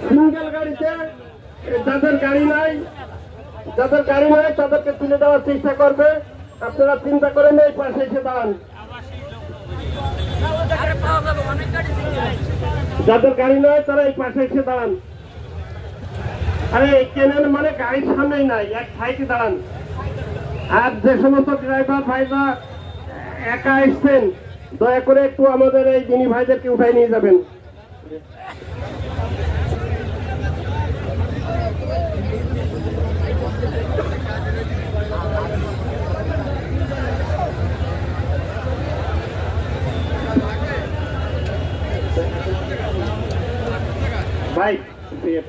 Single গাড়িতে যাদের গাড়ি নাই তাদেরকে তুলে দেওয়ার চেষ্টা করবে। আপনারা চিন্তা করেন, এই পাশে এসে দাঁড়ান। যাদের গাড়ি নয় তারা এই পাশে এসে দাঁড়ান। আরে কেনেন মানে গাড়ির সামনেই নাই, এক সাইডে দাঁড়ান। আর যে সমস্ত ড্রাইভার ভাইরা একা এসছেন, দয়া করে একটু আমাদের এই যিনি ভাইদেরকে উঠাই নিয়ে যাবেন। ভাই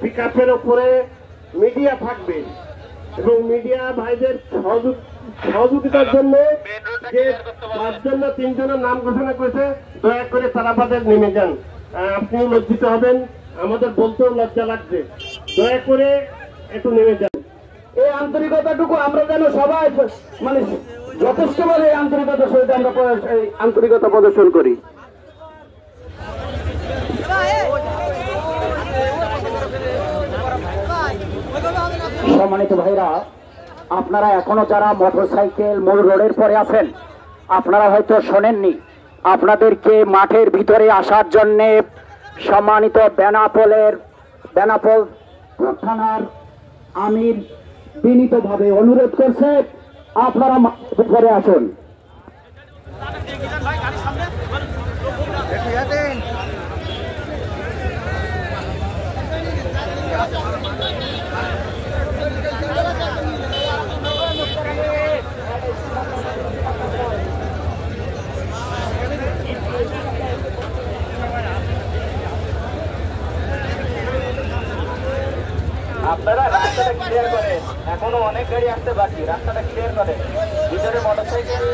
পিকআপের উপরে মিডিয়া থাকবে এবং মিডিয়া ভাইদের সহযোগিতার জন্য যে 5 জন না 3 জনের নাম ঘোষণা করেছে, দয়া করে তারা বাদে নেমে যান। আপনি লজ্জিত হবেন, আমাদের বলতেও লজ্জা লাগছে, দয়া করে একটু নেমে যান। এই আন্তরিকতাটুকু আমরা যেন সবাই মানে যথেষ্টভাবে এই আন্তরিকতার সহিত আমরা এই আন্তরিকতা প্রদর্শন করি। সম্মানিত ভাইরা, আপনারা এখনো যারা মোটরসাইকেল মূল রোডের পরে আছেন, আপনারা হয়তো শোনেননি, আপনাদেরকে মাঠের ভিতরে আসার জন্য সম্মানিত বেনাপোল থানার আমির বিনীতভাবে অনুরোধ করছে, আপনারা মাঠের ভিতরে আসুন। আপনারা রাস্তাটা ক্লিয়ার করেন, এখনো অনেক গাড়ি আসতে বাকি, রাস্তাটা ক্লিয়ার করেন। ভিতরে মোটরসাইকেল